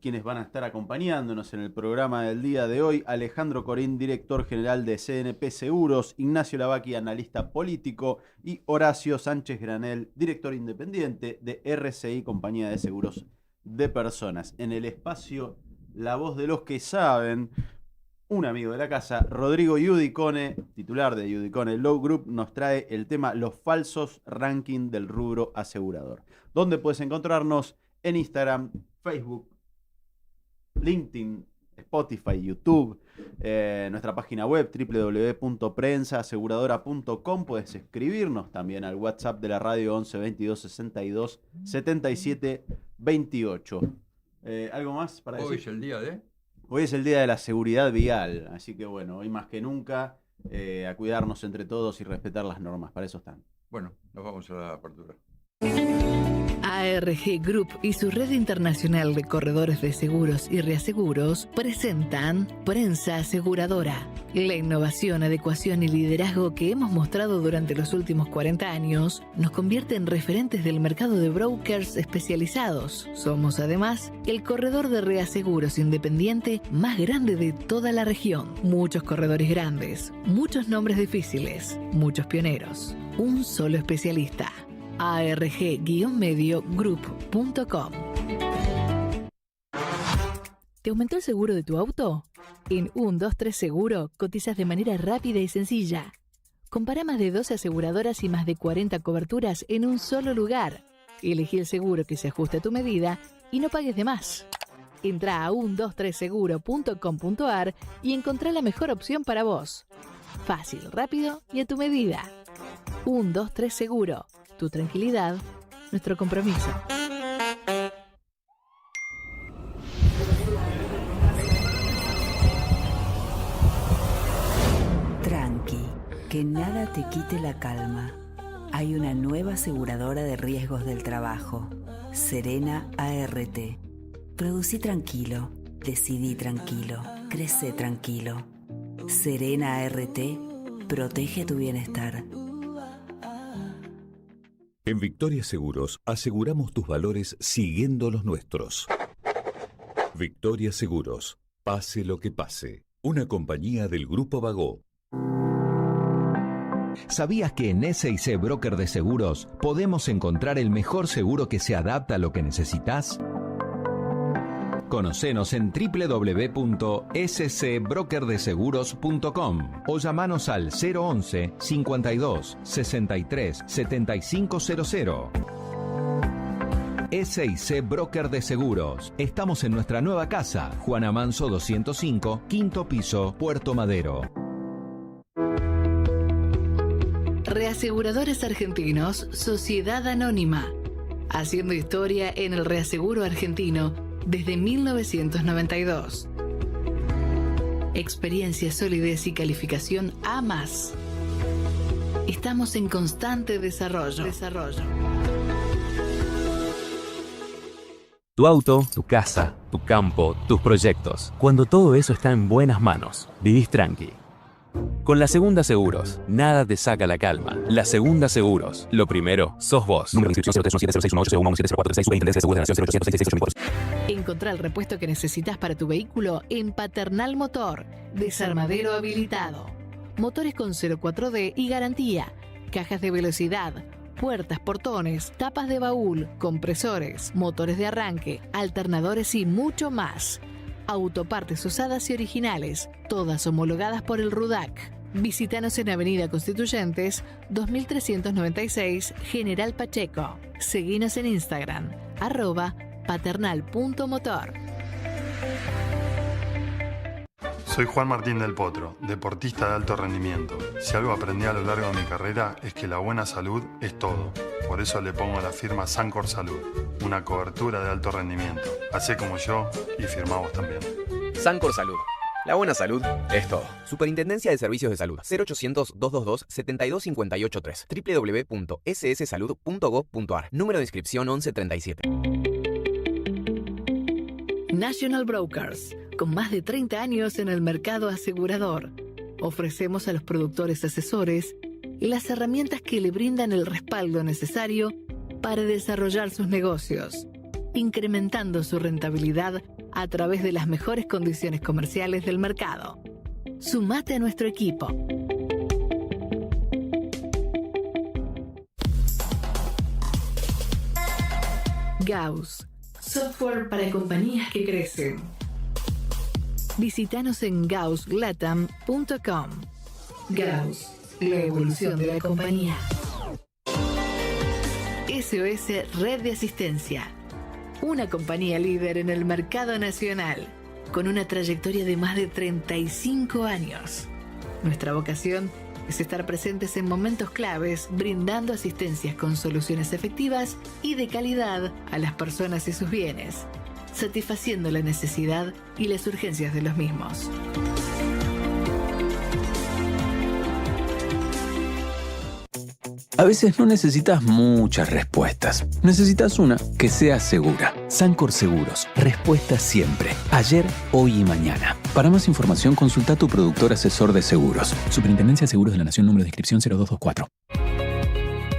Quienes van a estar acompañándonos en el programa del día de hoy: Alejandro Corín, director general de CNP Seguros; Ignacio Lavaki, analista político; y Horacio Sánchez Granel, director independiente de RCI, Compañía de Seguros de Personas. En el espacio La Voz de los que Saben, un amigo de la casa, Rodrigo Iudicone, titular de Iudicone Law Group, nos trae el tema los falsos ranking del rubro asegurador. ¿Dónde puedes encontrarnos? En Instagram, Facebook, LinkedIn, Spotify, YouTube, nuestra página web www.prensaaseguradora.com. Puedes escribirnos también al WhatsApp de la radio 11 22 62 77 28. ¿Algo más para decir? Hoy es el día de... Hoy es el día de la seguridad vial, así que bueno, hoy más que nunca a cuidarnos entre todos y respetar las normas, para eso están. Bueno, nos vamos a la apertura. ARG Group y su red internacional de corredores de seguros y reaseguros presentan Prensa Aseguradora. La innovación, adecuación y liderazgo que hemos mostrado durante los últimos 40 años nos convierte en referentes del mercado de brokers especializados. Somos además el corredor de reaseguros independiente más grande de toda la región. Muchos corredores grandes, muchos nombres difíciles, muchos pioneros. Un solo especialista. arg-mediogroup.com. ¿Te aumentó el seguro de tu auto? En 123 Seguro cotizas de manera rápida y sencilla. Compara más de 12 aseguradoras y más de 40 coberturas en un solo lugar. Elegí el seguro que se ajuste a tu medida y no pagues de más. Entra a 123seguro.com.ar y encontrá la mejor opción para vos. Fácil, rápido y a tu medida. 123 Seguro. Tu tranquilidad, nuestro compromiso. Tranqui, que nada te quite la calma. Hay una nueva aseguradora de riesgos del trabajo, Serena ART. Producí tranquilo, decidí tranquilo, crece tranquilo. Serena ART protege tu bienestar. En Victoria Seguros aseguramos tus valores siguiendo los nuestros. Victoria Seguros, pase lo que pase. Una compañía del Grupo Bagó. ¿Sabías que en SIC Broker de Seguros podemos encontrar el mejor seguro que se adapta a lo que necesitas? Conocenos en www.scbrokerdeseguros.com o llamanos al 011 52 63 7500. SIC Broker de Seguros. Estamos en nuestra nueva casa, Juana Manso 205, quinto piso, Puerto Madero. Reaseguradores Argentinos, Sociedad Anónima. Haciendo historia en el reaseguro argentino desde 1992. Experiencia, solidez y calificación A+. Estamos en constante desarrollo. Tu auto, tu casa, tu campo, tus proyectos. Cuando todo eso está en buenas manos, vivís tranqui. Con La Segunda Seguros, nada te saca la calma. La Segunda Seguros, lo primero, sos vos. Número de inscripción 0317061861170436, Superintendencia de Seguros de la Nación 0800 Encontrá el repuesto que necesitas para tu vehículo en Paternal Motor. Desarmadero habilitado. Motores con 04D y garantía. Cajas de velocidad. Puertas, portones, tapas de baúl, compresores, motores de arranque, alternadores y mucho más. Autopartes usadas y originales, todas homologadas por el RUDAC. Visítanos en Avenida Constituyentes, 2396, General Pacheco. Seguinos en Instagram, @paternal.motor. Soy Juan Martín del Potro, deportista de alto rendimiento. Si algo aprendí a lo largo de mi carrera es que la buena salud es todo. Por eso le pongo la firma Sancor Salud, una cobertura de alto rendimiento. Hacé como yo y firmá vos también. Sancor Salud. La buena salud es todo. Superintendencia de Servicios de Salud. 0800-222-72583. www.sssalud.gov.ar. Número de inscripción 1137. National Brokers, con más de 30 años en el mercado asegurador. Ofrecemos a los productores asesores las herramientas que le brindan el respaldo necesario para desarrollar sus negocios. incrementando su rentabilidad a través de las mejores condiciones comerciales del mercado. Sumate a nuestro equipo. Gauss, software para compañías que crecen. Visítanos en gaussglatam.com. Gauss, la evolución de la compañía. SOS Red de Asistencia, una compañía líder en el mercado nacional, con una trayectoria de más de 35 años. Nuestra vocación es estar presentes en momentos claves, brindando asistencias con soluciones efectivas y de calidad a las personas y sus bienes, satisfaciendo la necesidad y las urgencias de los mismos. A veces no necesitas muchas respuestas. Necesitas una que sea segura. Sancor Seguros. Respuesta siempre. Ayer, hoy y mañana. Para más información, consulta a tu productor asesor de seguros. Superintendencia de Seguros de la Nación, número de inscripción 0224.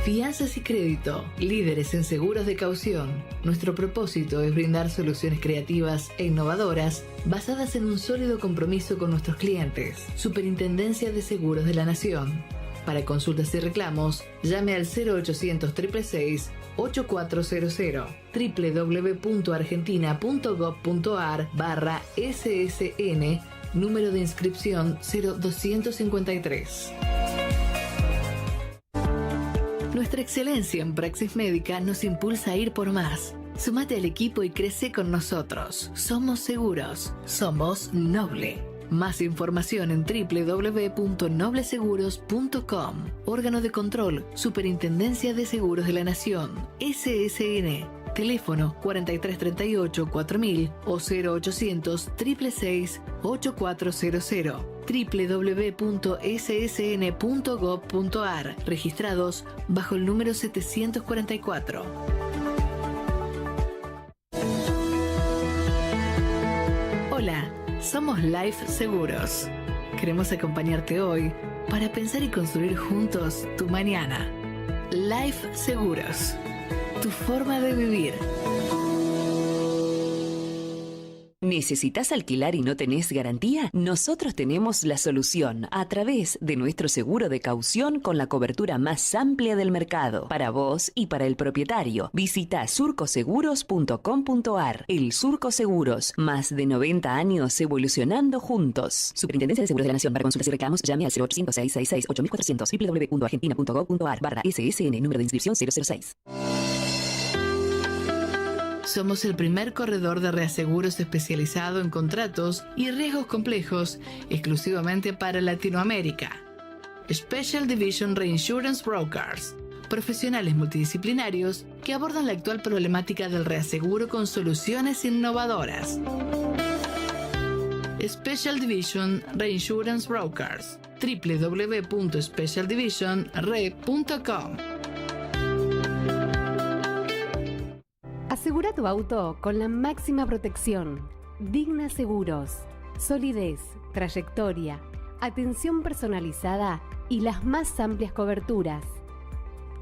Fianzas y crédito, líderes en seguros de caución. Nuestro propósito es brindar soluciones creativas e innovadoras basadas en un sólido compromiso con nuestros clientes. Superintendencia de Seguros de la Nación. Para consultas y reclamos, llame al 0800 666 8400 www.argentina.gov.ar/SSN, número de inscripción 0253. Nuestra excelencia en praxis médica nos impulsa a ir por más. Sumate al equipo y crece con nosotros. Somos seguros. Somos Noble. Más información en www.nobleseguros.com. Órgano de control, Superintendencia de Seguros de la Nación. SSN. Teléfono 4338-4000 o 0800 666 8400. www.ssn.gov.ar. Registrados bajo el número 744. Hola, somos Life Seguros. Queremos acompañarte hoy para pensar y construir juntos tu mañana. Life Seguros, tu forma de vivir. ¿Necesitas alquilar y no tenés garantía? Nosotros tenemos la solución a través de nuestro seguro de caución con la cobertura más amplia del mercado. Para vos y para el propietario. Visita surcoseguros.com.ar. El Surco Seguros. Más de 90 años evolucionando juntos. Superintendencia de Seguros de la Nación. Para consultas y reclamos, llame al 0800 666 8400 www.argentina.gov.ar/SSN, número de inscripción 006. Somos el primer corredor de reaseguros especializado en contratos y riesgos complejos exclusivamente para Latinoamérica. Special Division Reinsurance Brokers. Profesionales multidisciplinarios que abordan la actual problemática del reaseguro con soluciones innovadoras. Special Division Reinsurance Brokers. www.specialdivisionre.com. Asegura tu auto con la máxima protección. Digna Seguros. Solidez, trayectoria, atención personalizada y las más amplias coberturas.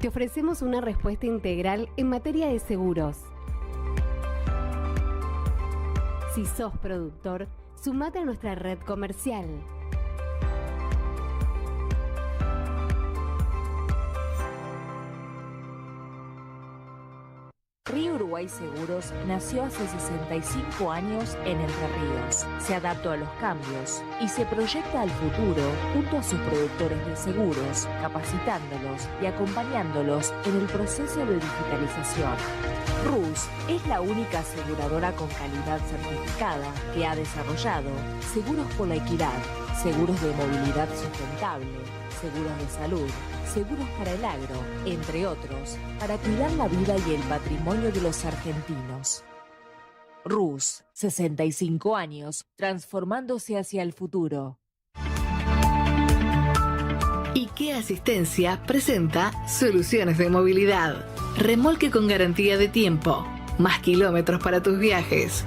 Te ofrecemos una respuesta integral en materia de seguros. Si sos productor, sumate a nuestra red comercial. Río Uruguay Seguros nació hace 65 años en Entre Ríos. Se adaptó a los cambios y se proyecta al futuro junto a sus productores de seguros, capacitándolos y acompañándolos en el proceso de digitalización. RUS es la única aseguradora con calidad certificada que ha desarrollado seguros por la equidad, seguros de movilidad sustentable, seguros de salud, seguros para el agro, entre otros, para cuidar la vida y el patrimonio de los argentinos. RUS, 65 años, transformándose hacia el futuro. IKEA Asistencia presenta soluciones de movilidad. Remolque con garantía de tiempo, más kilómetros para tus viajes,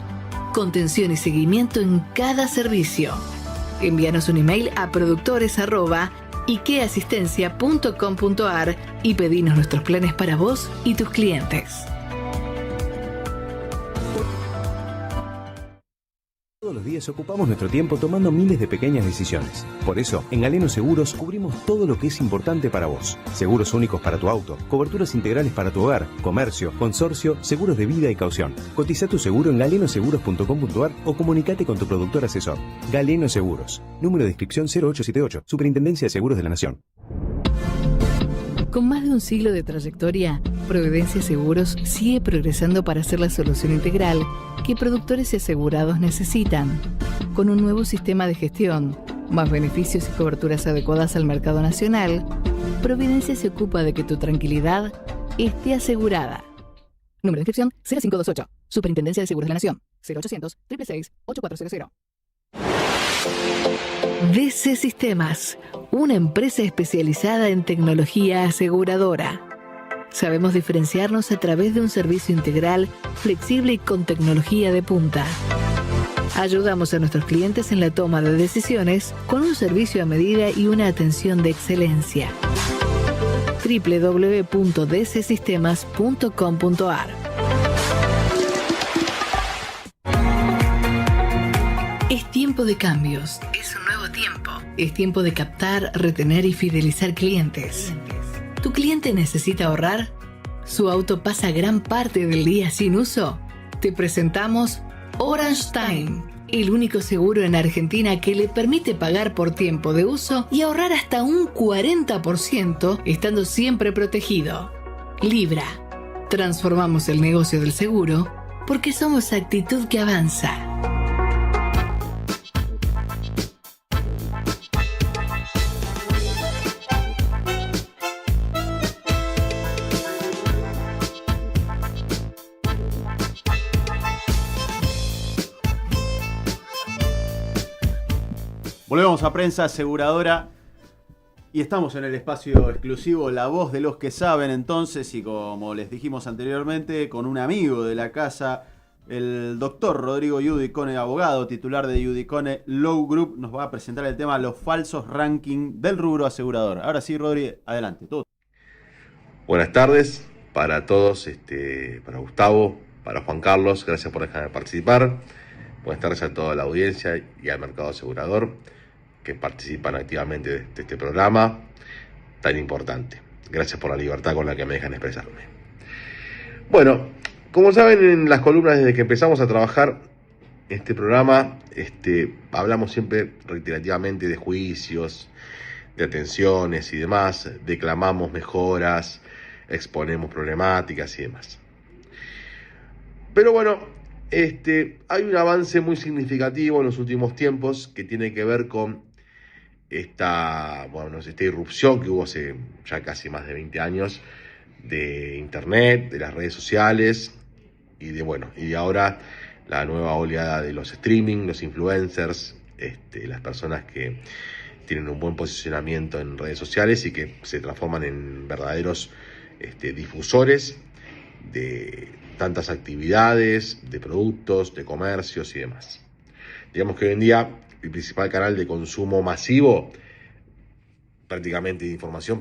contención y seguimiento en cada servicio. Envíanos un email a productores@ikeaasistencia.com.ar y pedinos nuestros planes para vos y tus clientes. Todos los días ocupamos nuestro tiempo tomando miles de pequeñas decisiones. Por eso, en Galeno Seguros cubrimos todo lo que es importante para vos. Seguros únicos para tu auto, coberturas integrales para tu hogar, comercio, consorcio, seguros de vida y caución. Cotiza tu seguro en galenoseguros.com.ar o comunicate con tu productor asesor. Galeno Seguros. Número de inscripción 0878. Superintendencia de Seguros de la Nación. Con más de un siglo de trayectoria, Providencia Seguros sigue progresando para ser la solución integral que productores y asegurados necesitan. Con un nuevo sistema de gestión, más beneficios y coberturas adecuadas al mercado nacional, Providencia se ocupa de que tu tranquilidad esté asegurada. Número de inscripción 0528. Superintendencia de Seguros de la Nación. 0800 666 8400. DC Sistemas, una empresa especializada en tecnología aseguradora. Sabemos diferenciarnos a través de un servicio integral, flexible y con tecnología de punta. Ayudamos a nuestros clientes en la toma de decisiones con un servicio a medida y una atención de excelencia. www.dcsistemas.com.ar. Es tiempo de cambios. Es un nuevo tiempo. Es tiempo de captar, retener y fidelizar clientes. ¿Tu cliente necesita ahorrar? ¿Su auto pasa gran parte del día sin uso? Te presentamos Orange Time, el único seguro en Argentina que le permite pagar por tiempo de uso y ahorrar hasta un 40%, estando siempre protegido. Libra. Transformamos el negocio del seguro porque somos actitud que avanza. Volvemos a Prensa Aseguradora y estamos en el espacio exclusivo La Voz de los que Saben, entonces, y como les dijimos anteriormente, con un amigo de la casa, el doctor Rodrigo Iudicone, abogado titular de Iudicone Law Group, nos va a presentar el tema los falsos rankings del rubro asegurador. Ahora sí, Rodrigo, adelante. Todo. Buenas tardes para todos, para Gustavo, para Juan Carlos, gracias por dejarme participar. Buenas tardes a toda la audiencia y al mercado asegurador que participan activamente de este programa tan importante. Gracias por la libertad con la que me dejan expresarme. Bueno, como saben, en las columnas desde que empezamos a trabajar este programa, hablamos siempre reiterativamente de juicios, de atenciones y demás, declamamos mejoras, exponemos problemáticas y demás. Pero bueno, hay un avance muy significativo en los últimos tiempos que tiene que ver con esta irrupción que hubo hace ya casi más de 20 años de Internet, de las redes sociales y de ahora la nueva oleada de los streaming, los influencers, las personas que tienen un buen posicionamiento en redes sociales y que se transforman en verdaderos difusores de tantas actividades, de productos, de comercios y demás. Digamos que hoy en día el principal canal de consumo masivo prácticamente de información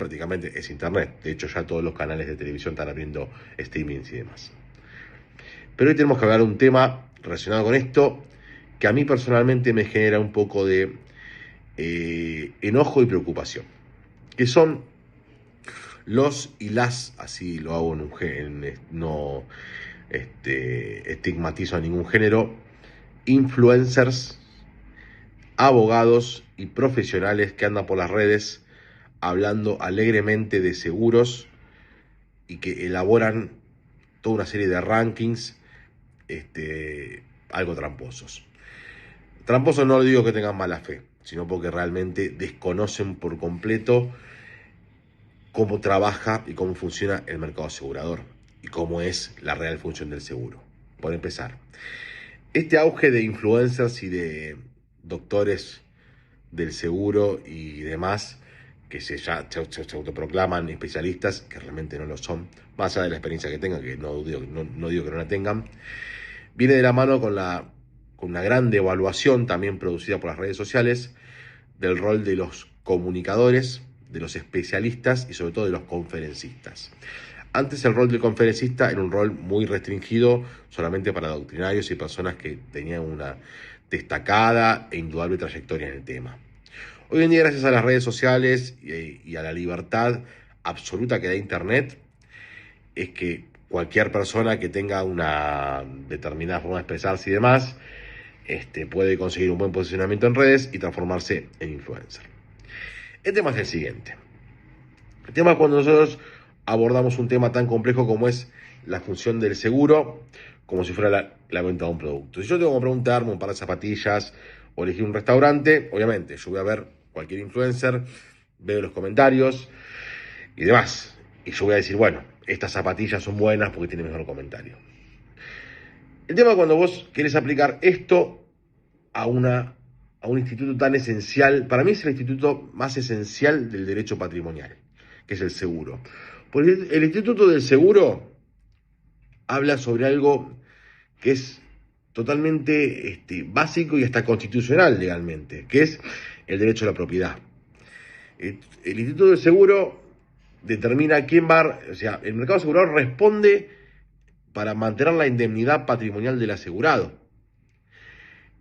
es Internet. De hecho, ya todos los canales de televisión están abriendo streamings y demás. Pero hoy tenemos que hablar de un tema relacionado con esto que a mí personalmente me genera un poco de enojo y preocupación, que son los y las, así lo hago no estigmatizo a ningún género, influencers, abogados y profesionales que andan por las redes hablando alegremente de seguros y que elaboran toda una serie de rankings algo tramposos. Tramposos no digo que tengan mala fe, sino porque realmente desconocen por completo cómo trabaja y cómo funciona el mercado asegurador y cómo es la real función del seguro. Por empezar, este auge de influencers y de doctores del seguro y demás que se autoproclaman especialistas, que realmente no lo son, más allá de la experiencia que tengan, que no digo que no la tengan, viene de la mano con una gran devaluación también producida por las redes sociales del rol de los comunicadores, de los especialistas y sobre todo de los conferencistas. Antes el rol del conferencista era un rol muy restringido solamente para doctrinarios y personas que tenían una destacada e indudable trayectoria en el tema. Hoy en día, gracias a las redes sociales y a la libertad absoluta que da Internet, es que cualquier persona que tenga una determinada forma de expresarse y demás, puede conseguir un buen posicionamiento en redes y transformarse en influencer. El tema es el siguiente. El tema es cuando nosotros abordamos un tema tan complejo como es la función del seguro, como si fuera la venta de un producto. Si yo tengo que preguntarme un par de zapatillas o elegir un restaurante, obviamente yo voy a ver cualquier influencer, veo los comentarios y demás. Y yo voy a decir, bueno, estas zapatillas son buenas porque tienen mejor comentario. El tema es cuando vos querés aplicar esto a un instituto tan esencial. Para mí es el instituto más esencial del derecho patrimonial, que es el seguro. Porque el Instituto del Seguro habla sobre algo que es totalmente básico y hasta constitucional legalmente, que es el derecho a la propiedad. El Instituto del Seguro determina quién o sea, el mercado asegurador responde para mantener la indemnidad patrimonial del asegurado.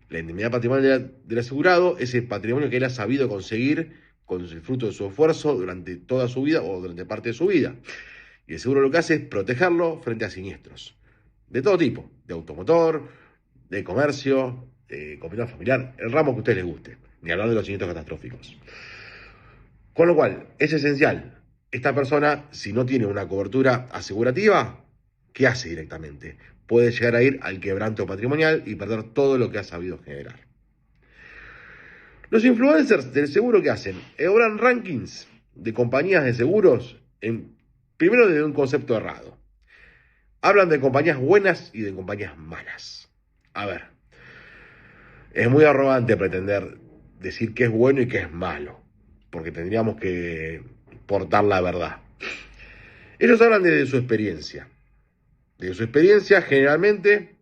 La indemnidad patrimonial del asegurado es el patrimonio que él ha sabido conseguir con el fruto de su esfuerzo durante toda su vida o durante parte de su vida. Y el seguro lo que hace es protegerlo frente a siniestros de todo tipo, de automotor, de comercio, de comunidad familiar, el ramo que a ustedes les guste, ni hablar de los siniestros catastróficos. Con lo cual, es esencial, esta persona, si no tiene una cobertura asegurativa, ¿qué hace directamente? Puede llegar a ir al quebranto patrimonial y perder todo lo que ha sabido generar. Los influencers del seguro, ¿qué hacen? Elaboran rankings de compañías de seguros, primero desde un concepto errado. Hablan de compañías buenas y de compañías malas. A ver, es muy arrogante pretender decir qué es bueno y qué es malo, porque tendríamos que portar la verdad. Ellos hablan desde su experiencia. De su experiencia generalmente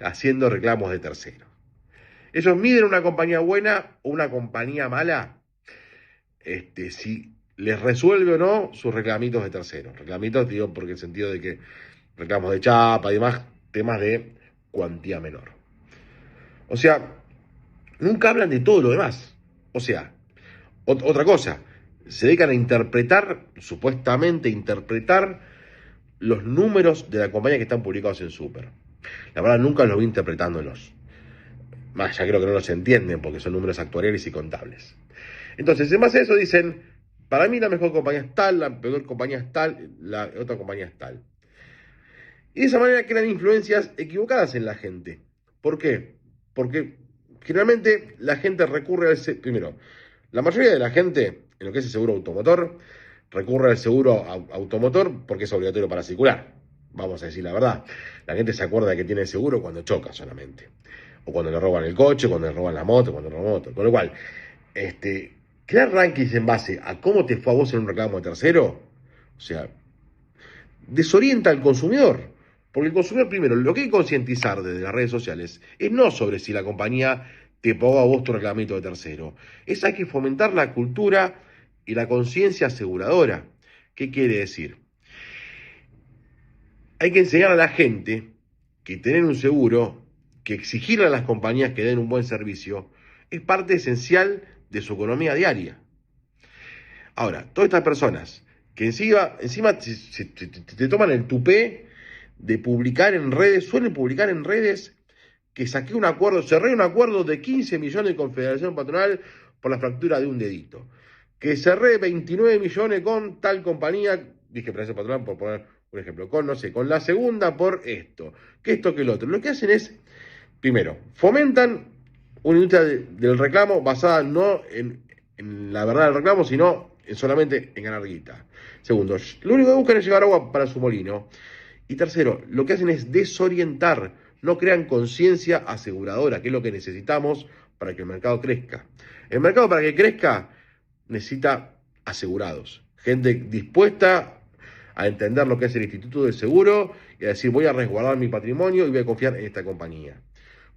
haciendo reclamos de terceros. Ellos miden una compañía buena o una compañía mala, si les resuelve o no sus reclamitos de terceros. Reclamitos, digo, porque en el sentido de que reclamos de chapa y demás, temas de cuantía menor. O sea, nunca hablan de todo lo demás. O sea, otra cosa, se dedican a interpretar, supuestamente interpretar, los números de la compañía que están publicados en Super. La verdad, nunca los vi interpretándolos. Más, ya creo que no los entienden porque son números actuariales y contables. Entonces, en base a eso dicen, para mí la mejor compañía es tal, la peor compañía es tal, la otra compañía es tal. Y de esa manera crean influencias equivocadas en la gente. ¿Por qué? Porque generalmente la gente recurre al seguro. Primero, la mayoría de la gente, en lo que es el seguro automotor, recurre al seguro automotor porque es obligatorio para circular. Vamos a decir la verdad. La gente se acuerda de que tiene seguro cuando choca solamente. O cuando le roban el coche, cuando le roban la moto, cuando le roban la moto. Con lo cual, crear rankings en base a cómo te fue a vos en un reclamo de tercero, o sea, desorienta al consumidor. Porque el consumidor, primero, lo que hay que concientizar desde las redes sociales es no sobre si la compañía te pagó a vos tu reclamito de tercero. Hay que fomentar la cultura y la conciencia aseguradora. ¿Qué quiere decir? Hay que enseñar a la gente que tener un seguro, que exigirle a las compañías que den un buen servicio, es parte esencial de su economía diaria. Ahora, todas estas personas que encima te toman el tupé de publicar en redes, suelen publicar en redes que cerré un acuerdo de 15 millones con Federación Patronal por la fractura de un dedito, que cerré 29 millones con tal compañía, dije Federación Patronal por poner un ejemplo, con la segunda por esto, que esto que el otro. Lo que hacen es, primero, fomentan una industria del reclamo basada no en la verdad del reclamo, sino solamente en ganar guita. Segundo, lo único que buscan es llevar agua para su molino. Y tercero, lo que hacen es desorientar, no crean conciencia aseguradora, que es lo que necesitamos para que el mercado crezca. El mercado, para que crezca, necesita asegurados, gente dispuesta a entender lo que es el Instituto del Seguro y a decir, voy a resguardar mi patrimonio y voy a confiar en esta compañía.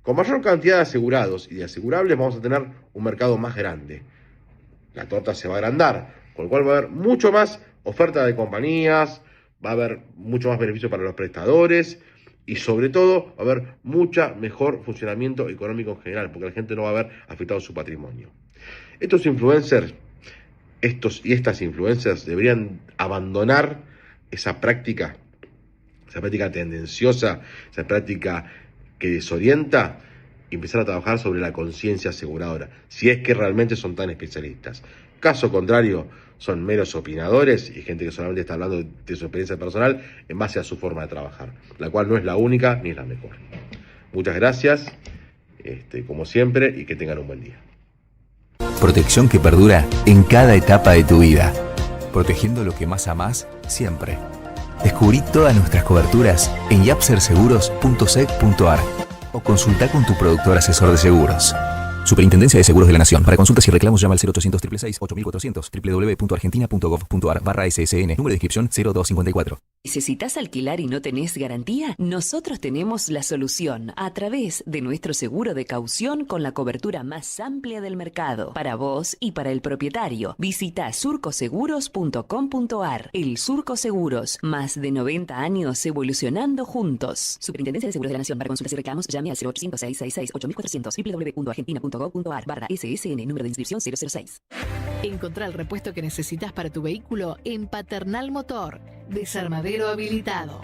Con mayor cantidad de asegurados y de asegurables vamos a tener un mercado más grande. La torta se va a agrandar, con lo cual va a haber mucho más oferta de compañías, va a haber mucho más beneficio para los prestadores y sobre todo va a haber mucho mejor funcionamiento económico en general, porque la gente no va a ver afectado su patrimonio. Estos influencers, estas influencers deberían abandonar esa práctica tendenciosa, esa práctica que desorienta, y empezar a trabajar sobre la conciencia aseguradora, si es que realmente son tan especialistas. Caso contrario, son meros opinadores y gente que solamente está hablando de su experiencia personal en base a su forma de trabajar, la cual no es la única ni es la mejor. Muchas gracias, como siempre, y que tengan un buen día. Protección que perdura en cada etapa de tu vida. Protegiendo lo que más amás siempre. Descubrí todas nuestras coberturas en yapserseguros.sec.ar o consulta con tu productor asesor de seguros. Superintendencia de Seguros de la Nación. Para consultas y reclamos llama al 0800 666 8400 www.argentina.gov.ar/ssn. Número de inscripción 0254. ¿Necesitas alquilar y no tenés garantía? Nosotros tenemos la solución a través de nuestro seguro de caución con la cobertura más amplia del mercado. Para vos y para el propietario. Visita surcoseguros.com.ar. El Surco Seguros. Más de 90 años evolucionando juntos. Superintendencia de Seguros de la Nación. Para consultas y reclamos llame al 0800 666 8400 www.argentina.gov.ar/ssn. Número de inscripción 006. Encontrá el repuesto que necesitas para tu vehículo en Paternal Motor. Desarmadero habilitado.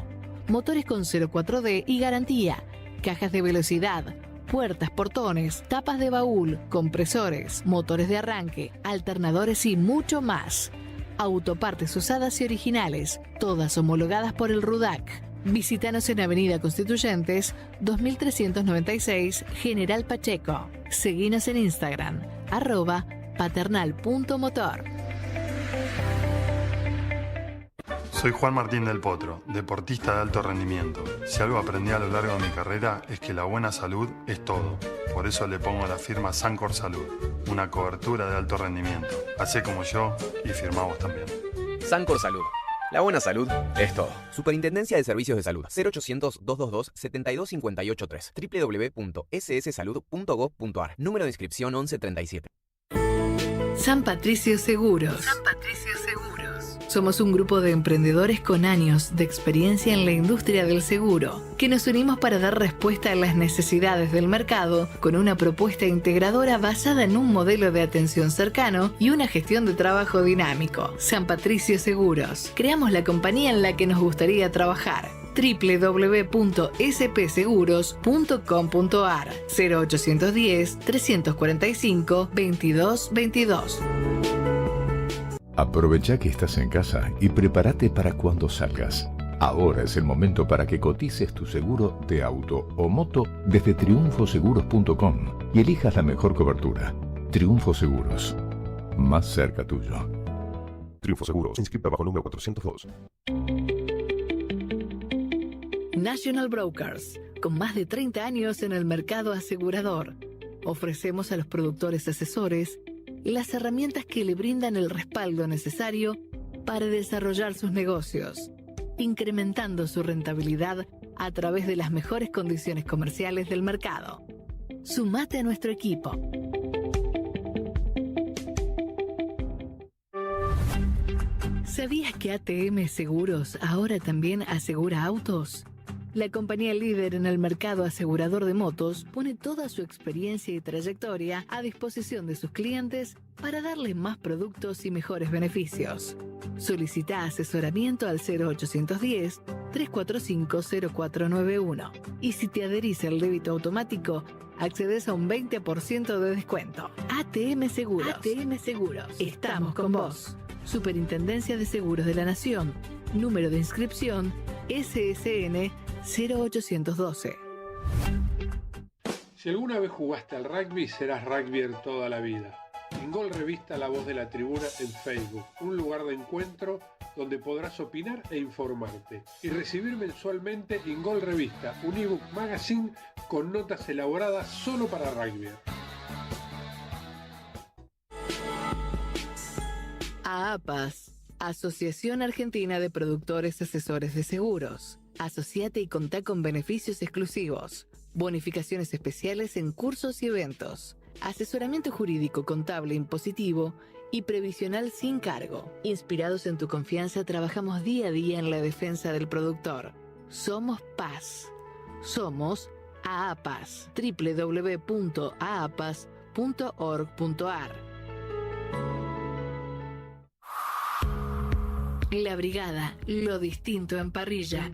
Motores con 04D y garantía. Cajas de velocidad. Puertas, portones, tapas de baúl, compresores, motores de arranque, alternadores y mucho más. Autopartes usadas y originales. Todas homologadas por el RUDAC. Visítanos en Avenida Constituyentes, 2396, General Pacheco. Seguinos en Instagram, @paternal.motor. Soy Juan Martín del Potro, deportista de alto rendimiento. Si algo aprendí a lo largo de mi carrera es que la buena salud es todo. Por eso le pongo la firma Sancor Salud, una cobertura de alto rendimiento. Hacé como yo y firmamos también. Sancor Salud. La buena salud es todo. Superintendencia de Servicios de Salud. 0800-222-72583. www.sssalud.gov.ar. Número de inscripción 1137. San Patricio Seguros. San Patricio Seguros. Somos un grupo de emprendedores con años de experiencia en la industria del seguro, que nos unimos para dar respuesta a las necesidades del mercado con una propuesta integradora basada en un modelo de atención cercano y una gestión de trabajo dinámico. San Patricio Seguros. Creamos la compañía en la que nos gustaría trabajar. www.spseguros.com.ar 0810-345-2222. Aprovecha que estás en casa y prepárate para cuando salgas. Ahora es el momento para que cotices tu seguro de auto o moto desde triunfoseguros.com y elijas la mejor cobertura. Triunfo Seguros. Más cerca tuyo. Triunfo Seguros. Inscrita bajo número 402. National Brokers, con más de 30 años en el mercado asegurador. Ofrecemos a los productores asesores las herramientas que le brindan el respaldo necesario para desarrollar sus negocios, incrementando su rentabilidad a través de las mejores condiciones comerciales del mercado. Sumate a nuestro equipo. ¿Sabías que ATM Seguros ahora también asegura autos? La compañía líder en el mercado asegurador de motos pone toda su experiencia y trayectoria a disposición de sus clientes para darles más productos y mejores beneficios. Solicita asesoramiento al 0810-345-0491. Y si te adherís al débito automático, accedes a un 20% de descuento. ATM Seguros. ATM Seguros. Estamos con vos. Superintendencia de Seguros de la Nación. Número de inscripción SSN 0812. Si alguna vez jugaste al rugby, serás rugbyer toda la vida. En Gol Revista La Voz de la Tribuna en Facebook, un lugar de encuentro donde podrás opinar e informarte. Y recibir mensualmente en Gol Revista, un ebook magazine con notas elaboradas solo para rugby. AAPAS, Asociación Argentina de Productores Asesores de Seguros. Asociate y contá con beneficios exclusivos, bonificaciones especiales en cursos y eventos, asesoramiento jurídico, contable, impositivo y previsional sin cargo. Inspirados en tu confianza, trabajamos día a día en la defensa del productor. Somos Paz. Somos AAPAS. www.aapas.org.ar. La Brigada, lo distinto en parrilla.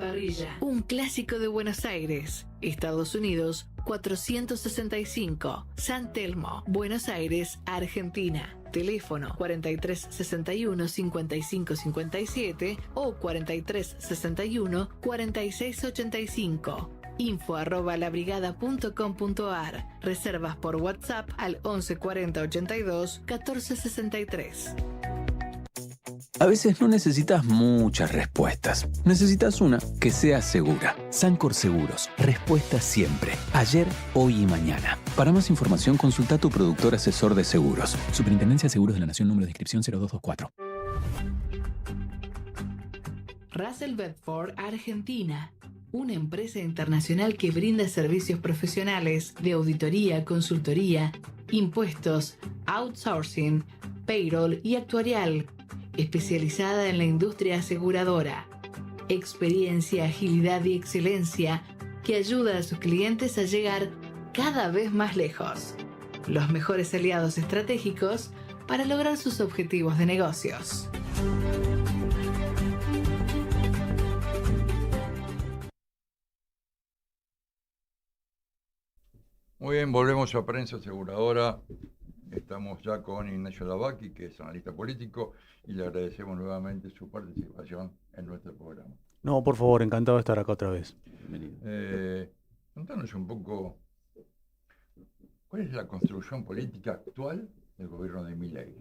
Un clásico de Buenos Aires, Estados Unidos, 465, San Telmo, Buenos Aires, Argentina. Teléfono 4361-5557 o 4361-4685. info@labrigada.com.ar. Reservas por WhatsApp al 11 40 82 14 63. A veces no necesitas muchas respuestas. Necesitas una que sea segura. Sancor Seguros. Respuesta siempre. Ayer, hoy y mañana. Para más información, consulta a tu productor asesor de seguros. Superintendencia de Seguros de la Nación, número de inscripción 0224. Russell Bedford, Argentina. Una empresa internacional que brinda servicios profesionales de auditoría, consultoría, impuestos, outsourcing, payroll y actuarial. Especializada en la industria aseguradora. Experiencia, agilidad y excelencia que ayuda a sus clientes a llegar cada vez más lejos. Los mejores aliados estratégicos para lograr sus objetivos de negocios. Muy bien, volvemos a Prensa Aseguradora. Estamos ya con Ignacio Lavaki, que es analista político, y le agradecemos nuevamente su participación en nuestro programa. No, por favor, encantado de estar acá otra vez. Contanos un poco, ¿cuál es la construcción política actual del gobierno de Milei?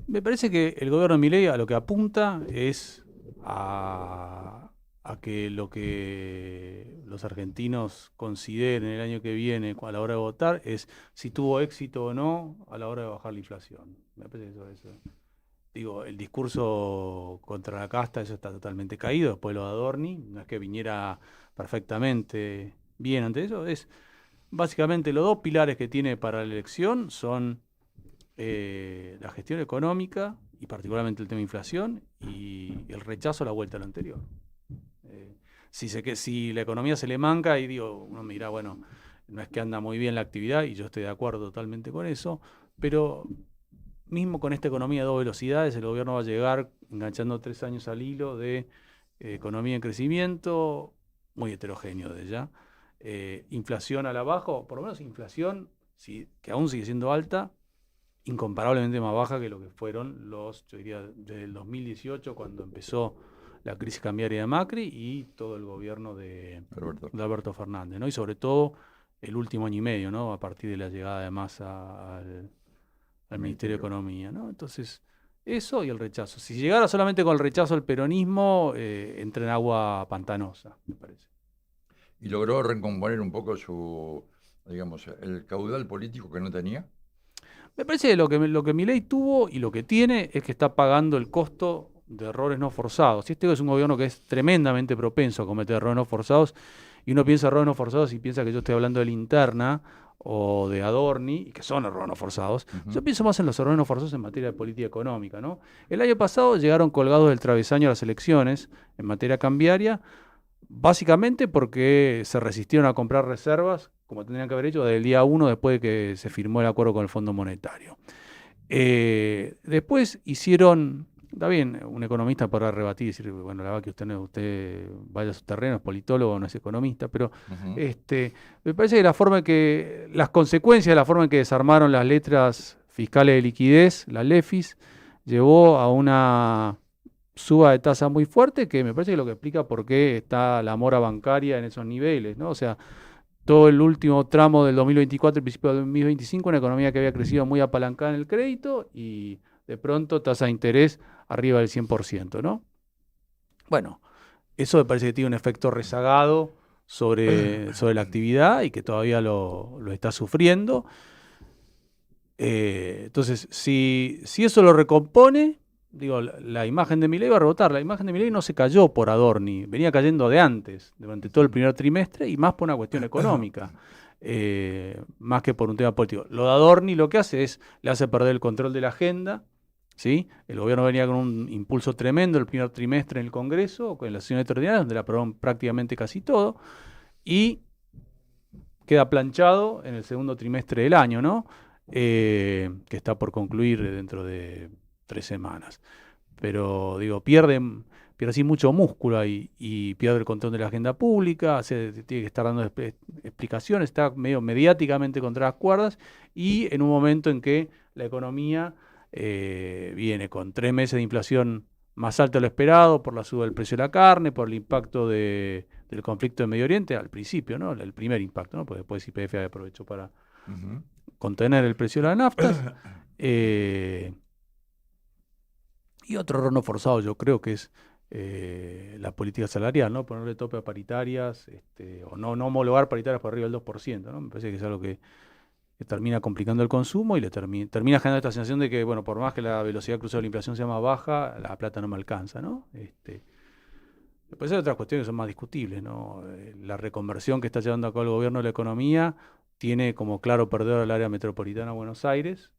Me parece que el gobierno de Milei a lo que apunta es a que lo que los argentinos consideren el año que viene a la hora de votar es si tuvo éxito o no a la hora de bajar la inflación. Me parece que eso. Digo, el discurso contra la casta, eso está totalmente caído. Después lo de Adorni, no es que viniera perfectamente bien ante eso. Es básicamente los dos pilares que tiene para la elección son la gestión económica y particularmente el tema de inflación y el rechazo a la vuelta a lo anterior. Si la economía se le manca, y digo, uno me dirá, bueno, no es que anda muy bien la actividad, y yo estoy de acuerdo totalmente con eso, pero mismo con esta economía de dos velocidades, el gobierno va a llegar enganchando 3 años al hilo de economía en crecimiento, muy heterogéneo de ya, inflación a la baja, o por lo menos inflación, que aún sigue siendo alta, incomparablemente más baja que lo que fueron yo diría, desde el 2018, cuando empezó la crisis cambiaria de Macri y todo el gobierno de Alberto Fernández, ¿no? Y sobre todo el último año y medio, ¿no? A partir de la llegada de Massa al Ministerio de Economía, ¿no? Entonces, eso y el rechazo. Si llegara solamente con el rechazo al peronismo, entra en agua pantanosa, me parece. ¿Y logró recomponer un poco el caudal político que no tenía? Me parece que lo que Milei tuvo y lo que tiene es que está pagando el costo de errores no forzados. Este es un gobierno que es tremendamente propenso a cometer errores no forzados, y uno piensa errores no forzados y piensa que yo estoy hablando de Linterna o de Adorni, y que son errores no forzados. Yo pienso más en los errores no forzados en materia de política económica, ¿no? El año pasado llegaron colgados del travesaño a las elecciones en materia cambiaria, básicamente porque se resistieron a comprar reservas, como tendrían que haber hecho desde el día 1 después de que se firmó el acuerdo con el Fondo Monetario. Después hicieron... Está bien, un economista podrá rebatir y decir, bueno, la verdad que usted vaya a su terreno, es politólogo, no es economista, pero me parece que las consecuencias de la forma en que desarmaron las letras fiscales de liquidez, las LEFIs, llevó a una suba de tasa muy fuerte, que me parece que lo que explica por qué está la mora bancaria en esos niveles, ¿no? O sea, todo el último tramo del 2024 y principio del 2025, una economía que había crecido muy apalancada en el crédito y de pronto tasa de interés arriba del 100%, ¿no? Bueno, eso me parece que tiene un efecto rezagado sobre la actividad y que todavía lo está sufriendo. Entonces, si eso lo recompone, digo, la imagen de Milei va a rebotar. La imagen de Milei no se cayó por Adorni, venía cayendo de antes, durante todo el primer trimestre, y más por una cuestión económica. más que por un tema político. Lo de Adorni lo que hace es, le hace perder el control de la agenda, ¿sí? El gobierno venía con un impulso tremendo el primer trimestre en el Congreso, con las sesiones extraordinarias, donde la aprobaron prácticamente casi todo, y queda planchado en el segundo trimestre del año, ¿no? Que está por concluir dentro de 3 semanas. Pero, digo, pierde así mucho músculo ahí y pierde el control de la agenda pública, tiene que estar dando explicaciones, está medio mediáticamente contra las cuerdas, y en un momento en que la economía viene con 3 meses de inflación más alta de lo esperado por la suba del precio de la carne, por el impacto del conflicto en Medio Oriente, al principio, ¿no? El primer impacto, ¿no? Porque después YPF aprovechó para contener el precio de las naftas. Y otro error no forzado, yo creo que es la política salarial, ¿no? Ponerle tope a paritarias, o no homologar paritarias por arriba del 2%, ¿no? Me parece que es algo que termina complicando el consumo y le termina generando esta sensación de que, bueno, por más que la velocidad cruzada de la inflación sea más baja, la plata no me alcanza, ¿no? Después hay otras cuestiones que son más discutibles, ¿no? La reconversión que está llevando a cabo el gobierno de la economía tiene como claro perdedor al área metropolitana de Buenos Aires,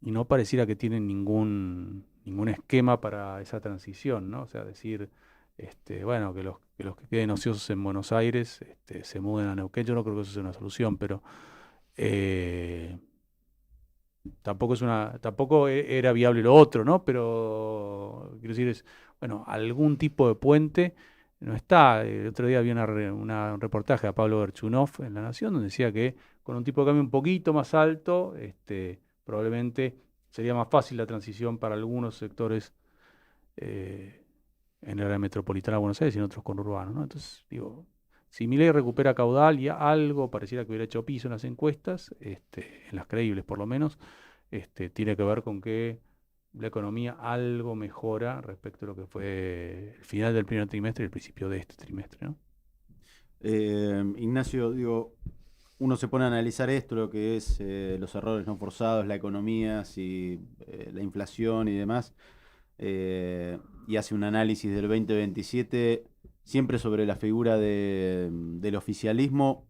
y no pareciera que tienen ningún esquema para esa transición, ¿no? O sea, decir, bueno, que los que queden ociosos en Buenos Aires se muden a Neuquén. Yo no creo que eso sea una solución, pero tampoco era viable lo otro, ¿no? Pero quiero decir, bueno, algún tipo de puente no está. El otro día había un reportaje a Pablo Berchunov en La Nación, donde decía que con un tipo de cambio un poquito más alto, probablemente sería más fácil la transición para algunos sectores en el área metropolitana de Buenos Aires y en otros conurbanos, ¿no? Entonces, digo, si Milei recupera caudal y algo pareciera que hubiera hecho piso en las encuestas, en las creíbles por lo menos, tiene que ver con que la economía algo mejora respecto a lo que fue el final del primer trimestre y el principio de este trimestre, ¿no? Ignacio, digo, uno se pone a analizar esto, lo que es los errores no forzados, la economía, la inflación y demás, y hace un análisis del 2027 siempre sobre la figura del oficialismo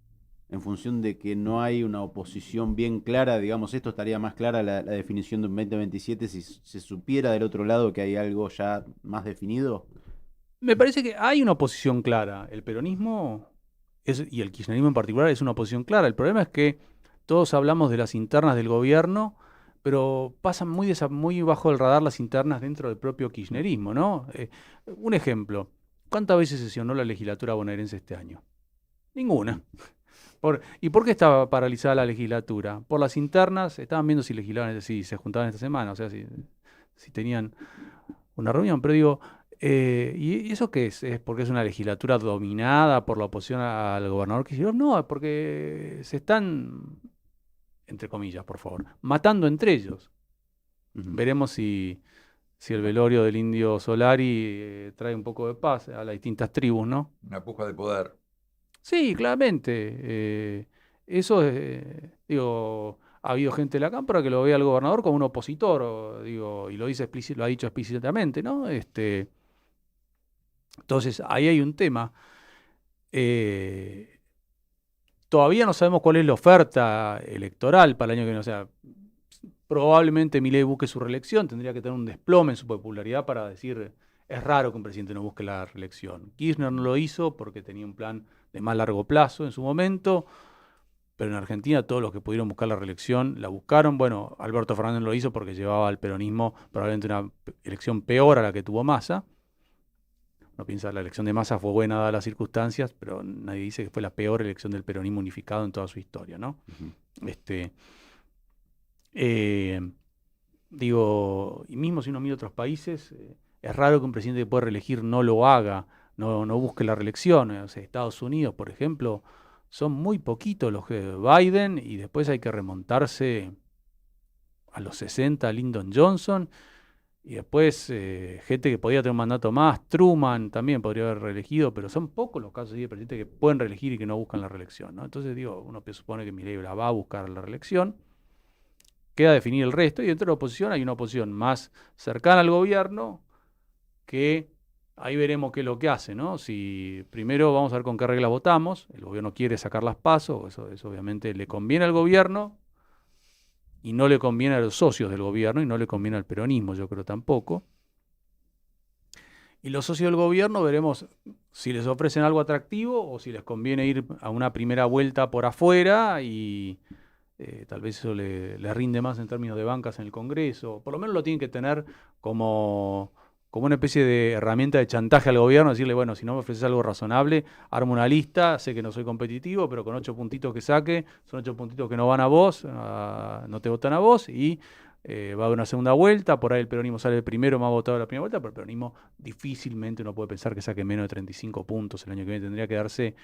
en función de que no hay una oposición bien clara. Digamos, esto estaría más clara la definición de un 2027 si se supiera del otro lado que hay algo ya más definido. Me parece que hay una oposición clara. El peronismo y el kirchnerismo en particular es una oposición clara. El problema es que todos hablamos de las internas del gobierno, pero pasan muy bajo el radar las internas dentro del propio kirchnerismo, ¿no? Un ejemplo, ¿cuántas veces sesionó la legislatura bonaerense este año? Ninguna. ¿Y por qué estaba paralizada la legislatura? Por las internas, estaban viendo si legislaban, si se juntaban esta semana, o sea, si tenían una reunión, pero digo, ¿y eso qué es? ¿Es porque es una legislatura dominada por la oposición al gobernador Kicillof? No, es porque se están, entre comillas, por favor, matando entre ellos. Veremos si el velorio del indio Solari trae un poco de paz a las distintas tribus, ¿no? Una puja de poder. Sí, Sí, claramente. Eso, digo, ha habido gente de la Cámara que lo ve al gobernador como un opositor, digo, y lo ha dicho explícitamente, ¿no? Entonces, ahí hay un tema. Todavía no sabemos cuál es la oferta electoral para el año que viene. O sea, probablemente Milei busque su reelección, tendría que tener un desplome en su popularidad para decir, es raro que un presidente no busque la reelección. Kirchner no lo hizo porque tenía un plan de más largo plazo en su momento, pero en Argentina todos los que pudieron buscar la reelección la buscaron. Bueno, Alberto Fernández lo hizo porque llevaba al peronismo probablemente una elección peor a la que tuvo Massa. Uno piensa que la elección de Massa fue buena dadas las circunstancias, pero nadie dice que fue la peor elección del peronismo unificado en toda su historia, ¿no? Digo, y mismo si uno mira otros países, es raro que un presidente que puede reelegir no lo haga, no busque la reelección. O sea, Estados Unidos, por ejemplo, son muy poquitos los que Biden, y después hay que remontarse a los 60, Lyndon Johnson, y después gente que podía tener un mandato más, Truman también podría haber reelegido, pero son pocos los casos de presidentes que pueden reelegir y que no buscan la reelección, ¿no? Entonces, digo, uno supone que Milei la va a buscar la reelección, queda definir el resto, y dentro de la oposición hay una oposición más cercana al gobierno que ahí veremos qué es lo que hace, ¿no? Si primero vamos a ver con qué reglas votamos. El gobierno quiere sacar las PASO, eso obviamente le conviene al gobierno y no le conviene a los socios del gobierno y no le conviene al peronismo, yo creo tampoco. Y los socios del gobierno veremos si les ofrecen algo atractivo o si les conviene ir a una primera vuelta por afuera y tal vez eso le rinde más en términos de bancas en el Congreso. Por lo menos lo tienen que tener como una especie de herramienta de chantaje al gobierno, decirle, bueno, si no me ofreces algo razonable, armo una lista, sé que no soy competitivo, pero con 8 puntitos que saque, son 8 puntitos que no van a vos, no te votan a vos, y va a haber una segunda vuelta, por ahí el peronismo sale el primero, más votado la primera vuelta, pero el peronismo difícilmente uno puede pensar que saque menos de 35 puntos el año que viene. Tendría que darse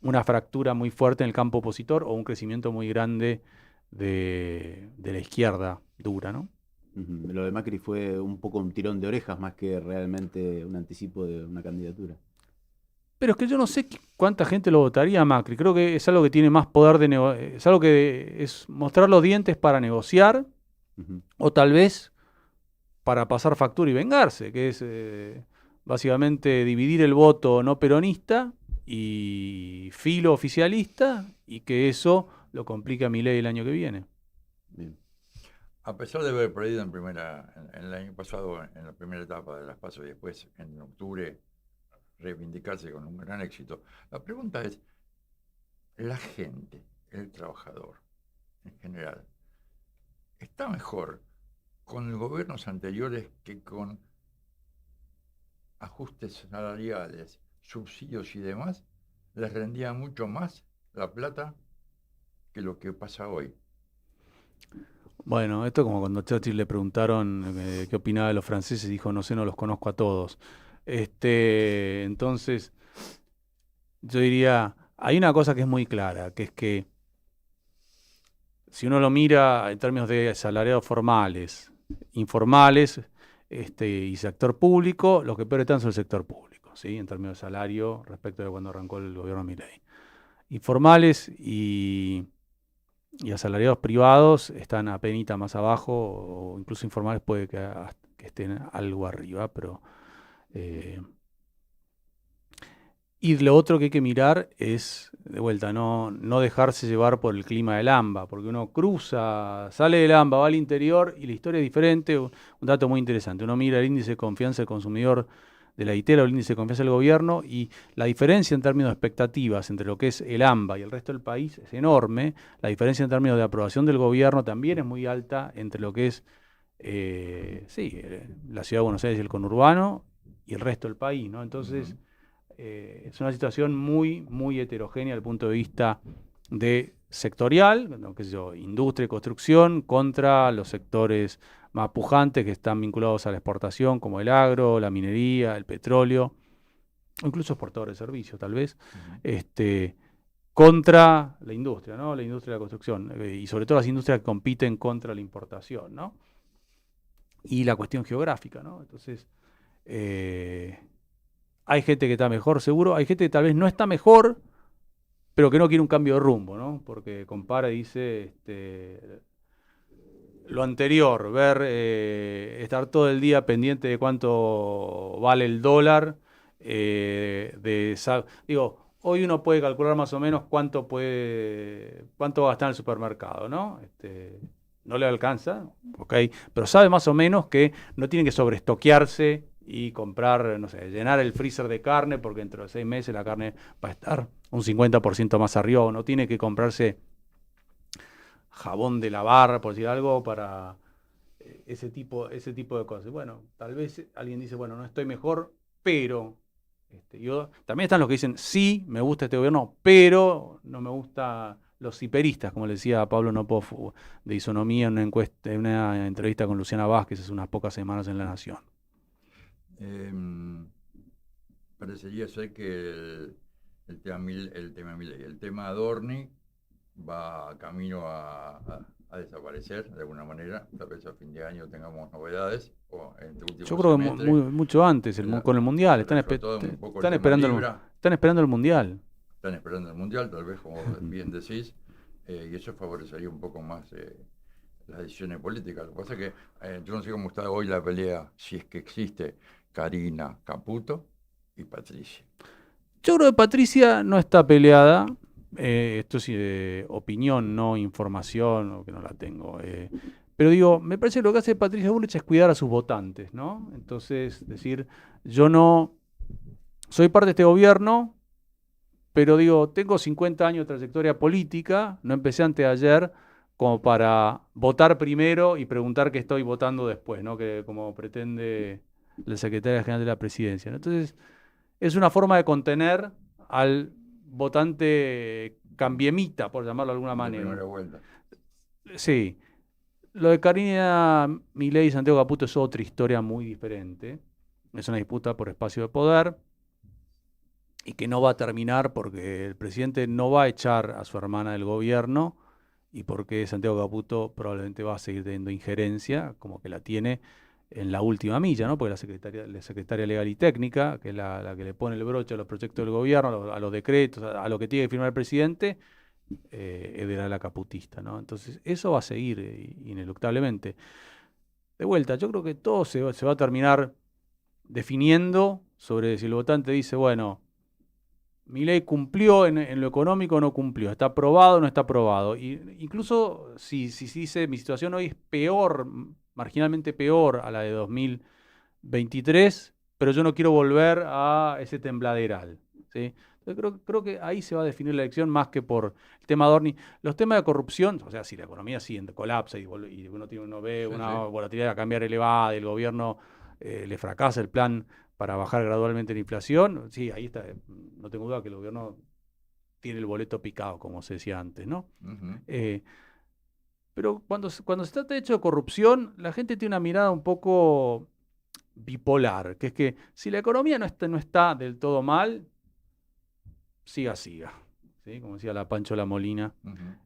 una fractura muy fuerte en el campo opositor o un crecimiento muy grande de la izquierda dura, ¿no? Lo de Macri fue un poco un tirón de orejas más que realmente un anticipo de una candidatura. Pero es que yo no sé cuánta gente lo votaría a Macri. Creo que es algo que tiene más poder de negociar. Es algo que es mostrar los dientes para negociar. O tal vez para pasar factura y vengarse, que es básicamente dividir el voto no peronista y filo oficialista, y que eso lo complica a Milei el año que viene. Bien. A pesar de haber perdido en el año pasado, en la primera etapa de las PASO y después en octubre reivindicarse con un gran éxito, la pregunta es, la gente, el trabajador en general, ¿está mejor con los gobiernos anteriores que con ajustes salariales, subsidios y demás? ¿Les rendía mucho más la plata que lo que pasa hoy? Bueno, esto es como cuando Churchill le preguntaron qué opinaba de los franceses y dijo, no sé, no los conozco a todos. Entonces, yo diría, hay una cosa que es muy clara, que es que si uno lo mira en términos de asalariados formales, informales y sector público, los que peor están son el sector público, ¿sí? En términos de salario respecto de cuando arrancó el gobierno de Milei. Informales y asalariados privados están apenita más abajo, o incluso informales puede que estén algo arriba, pero... Y lo otro que hay que mirar es, de vuelta, no dejarse llevar por el clima del AMBA, porque uno cruza, sale del AMBA, va al interior y la historia es diferente. Un dato muy interesante, uno mira el índice de confianza del consumidor de la ITERA o el índice de confianza del gobierno y la diferencia en términos de expectativas entre lo que es el AMBA y el resto del país es enorme. La diferencia en términos de aprobación del gobierno también es muy alta entre lo que es la ciudad de Buenos Aires y el conurbano y el resto del país, ¿no? Entonces... es una situación muy, muy heterogénea desde el punto de vista de sectorial, ¿no? Qué sé yo, industria y construcción contra los sectores más pujantes que están vinculados a la exportación, como el agro, la minería, el petróleo, o incluso exportadores de servicios, tal vez, contra la industria, ¿no? La industria de la construcción, y sobre todo las industrias que compiten contra la importación, ¿no? Y la cuestión geográfica, ¿no? Entonces, hay gente que está mejor, seguro. Hay gente que tal vez no está mejor, pero que no quiere un cambio de rumbo, ¿no? Porque compara y dice lo anterior, estar todo el día pendiente de cuánto vale el dólar. Hoy uno puede calcular más o menos cuánto va a gastar en el supermercado, ¿no? No le alcanza, okay, pero sabe más o menos que no tiene que sobreestoquearse y comprar, no sé, llenar el freezer de carne porque dentro de 6 meses la carne va a estar un 50% más arriba, o no tiene que comprarse jabón de lavar, por decir algo, para ese tipo de cosas. Bueno, tal vez alguien dice, bueno, no estoy mejor, pero también están los que dicen, sí, me gusta este gobierno, pero no me gusta los hiperistas, como le decía Pablo Nopov de Isonomía en una entrevista con Luciana Vázquez hace unas pocas semanas en La Nación. Parecería ser que el tema Adorni va camino a desaparecer de alguna manera. Tal vez a fin de año tengamos novedades. Yo creo que mucho antes, con el Mundial. Están esperando el Mundial. Están esperando el Mundial, tal vez, como bien decís, y eso favorecería un poco más las decisiones políticas. Lo que pasa es que yo no sé cómo está hoy la pelea, si es que existe, Karina Caputo y Patricia. Yo creo que Patricia no está peleada. Esto es opinión, no información, o que no la tengo. Pero digo, me parece que lo que hace Patricia Bullrich es cuidar a sus votantes, ¿no? Entonces, decir, yo no soy parte de este gobierno, pero digo, tengo 50 años de trayectoria política, no empecé antes de ayer, como para votar primero y preguntar qué estoy votando después, ¿no? Que como pretende la secretaria general de la presidencia, ¿no? Entonces, es una forma de contener al votante cambiemita, por llamarlo de alguna manera. De primera vuelta. Sí. Lo de Karina Milei y Santiago Caputo es otra historia muy diferente. Es una disputa por espacio de poder y que no va a terminar porque el presidente no va a echar a su hermana del gobierno y porque Santiago Caputo probablemente va a seguir teniendo injerencia, como que la tiene en la última milla, ¿no? Porque la secretaria legal y técnica, que es la que le pone el broche a los proyectos del gobierno, a los decretos, a lo que tiene que firmar el presidente, era la caputista, ¿no? Entonces, eso va a seguir ineluctablemente. De vuelta, yo creo que todo se va a terminar definiendo sobre si el votante dice, bueno, Milei cumplió en lo económico o no cumplió, está aprobado o no está aprobado. Y incluso si dice mi situación hoy es peor, marginalmente peor a la de 2023, pero yo no quiero volver a ese tembladeral, ¿sí? Entonces creo que ahí se va a definir la elección más que por el tema Adorni. Los temas de corrupción, o sea, si la economía colapsa y uno ve una volatilidad a cambiar elevada y el gobierno le fracasa el plan para bajar gradualmente la inflación, sí, ahí está, no tengo duda que el gobierno tiene el boleto picado, como se decía antes, ¿no? Pero cuando se trata de hecho de corrupción, la gente tiene una mirada un poco bipolar, que es que si la economía no está del todo mal, siga, ¿sí? Como decía la Pancho La Molina.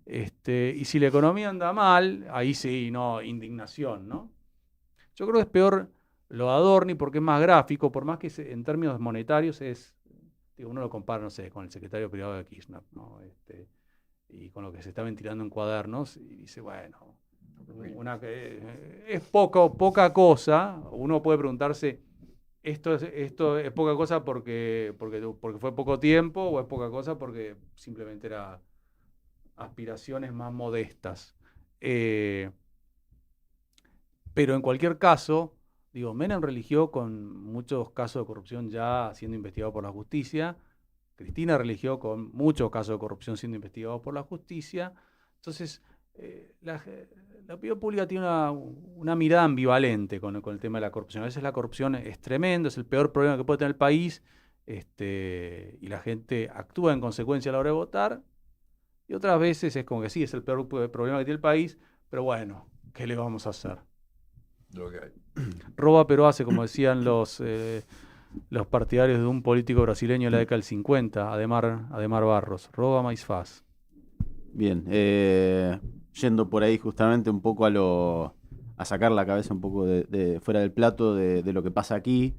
Y si la economía anda mal, ahí sí, no, indignación, ¿no? Yo creo que es peor lo de Adorni porque es más gráfico, por más que en términos monetarios uno lo compara, no sé, con el secretario privado de Kirchner, ¿no? Y con lo que se está ventilando en cuadernos, y dice, bueno, es poca cosa. Uno puede preguntarse, ¿esto es poca cosa porque fue poco tiempo o es poca cosa porque simplemente eran aspiraciones más modestas? Pero en cualquier caso, digo, Menem religió con muchos casos de corrupción ya siendo investigado por la justicia. Cristina religió con muchos casos de corrupción siendo investigados por la justicia. Entonces, la opinión pública tiene una mirada ambivalente con el tema de la corrupción. A veces la corrupción es tremenda, es el peor problema que puede tener el país, y la gente actúa en consecuencia a la hora de votar. Y otras veces es como que sí, es el peor problema que tiene el país, pero bueno, ¿qué le vamos a hacer? Lo que hay. Roba pero hace, como decían los partidarios de un político brasileño de la década del 50, Ademar Barros. Roba mais faz. Bien, yendo por ahí justamente un poco a sacar la cabeza un poco de fuera del plato de lo que pasa aquí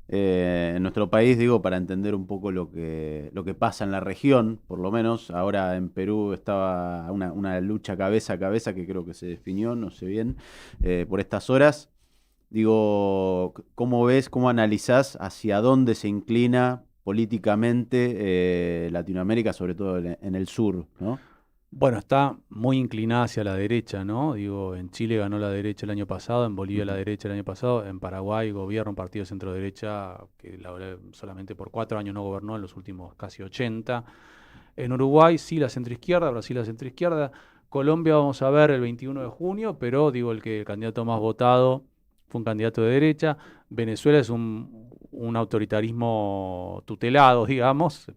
en nuestro país, digo, para entender un poco lo que pasa en la región, por lo menos. Ahora en Perú estaba una lucha cabeza a cabeza que creo que se definió, no sé bien, por estas horas. Digo, ¿cómo ves, cómo analizás hacia dónde se inclina políticamente Latinoamérica, sobre todo en el sur, ¿no? Bueno, está muy inclinada hacia la derecha, ¿no? Digo, en Chile ganó la derecha el año pasado, en Bolivia la derecha el año pasado, en Paraguay gobierna un partido de centro-derecha que solamente por 4 años no gobernó, en los últimos casi 80. En Uruguay sí la centroizquierda, Brasil la centroizquierda. Colombia vamos a ver el 21 de junio, pero digo, el candidato más votado fue un candidato de derecha. Venezuela es un autoritarismo tutelado, digamos,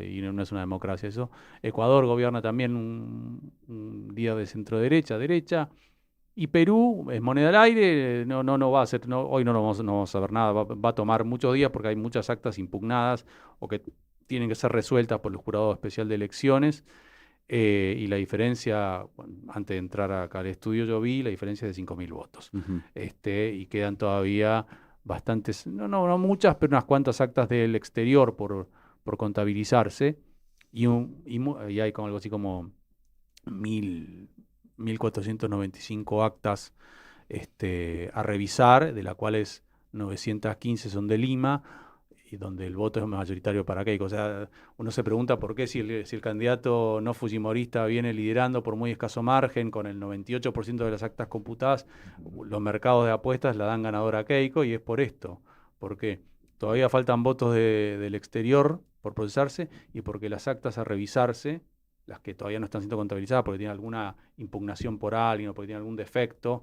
y no es una democracia eso. Ecuador gobierna también un día de centro-derecha, derecha. Y Perú es moneda al aire, no va a ser, hoy no vamos a ver nada, va a tomar muchos días porque hay muchas actas impugnadas o que tienen que ser resueltas por el Jurado Especial de Elecciones. Y la diferencia, antes de entrar acá al estudio yo vi, la diferencia es de 5.000 votos. Y quedan todavía bastantes, no muchas, pero unas cuantas actas del exterior por contabilizarse. Y hay como algo así como 1.000 1.495 actas a revisar, de las cuales 915 son de Lima, y donde el voto es mayoritario para Keiko. O sea, uno se pregunta por qué si el candidato no fujimorista viene liderando por muy escaso margen, con el 98% de las actas computadas, los mercados de apuestas la dan ganadora a Keiko, y es por esto, porque todavía faltan votos del exterior por procesarse, y porque las actas a revisarse, las que todavía no están siendo contabilizadas porque tienen alguna impugnación por alguien o porque tienen algún defecto,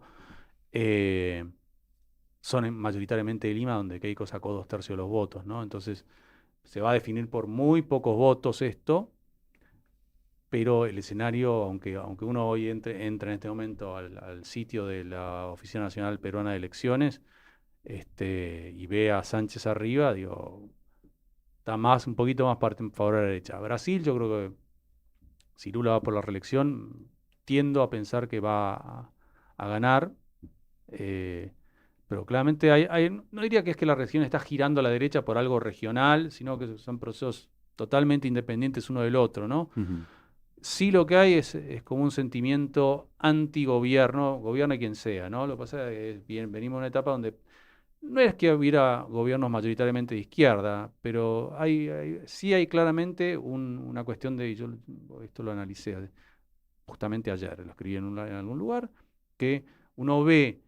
son mayoritariamente de Lima, donde Keiko sacó 2/3 de los votos, ¿no? Entonces, se va a definir por muy pocos votos esto, pero el escenario, aunque uno hoy entra en este momento al sitio de la Oficina Nacional Peruana de Elecciones, y ve a Sánchez arriba, digo, está un poquito más en favor de la derecha. Brasil, yo creo que si Lula va por la reelección, tiendo a pensar que va a ganar. Pero claramente no diría que es que la región está girando a la derecha por algo regional, sino que son procesos totalmente independientes uno del otro, ¿no? Sí, lo que hay es como un sentimiento antigobierno, gobierne quien sea, ¿no? Lo que pasa es que venimos de una etapa donde no es que hubiera gobiernos mayoritariamente de izquierda, pero sí hay claramente una cuestión de, yo esto lo analicé justamente ayer, lo escribí en algún lugar, que uno ve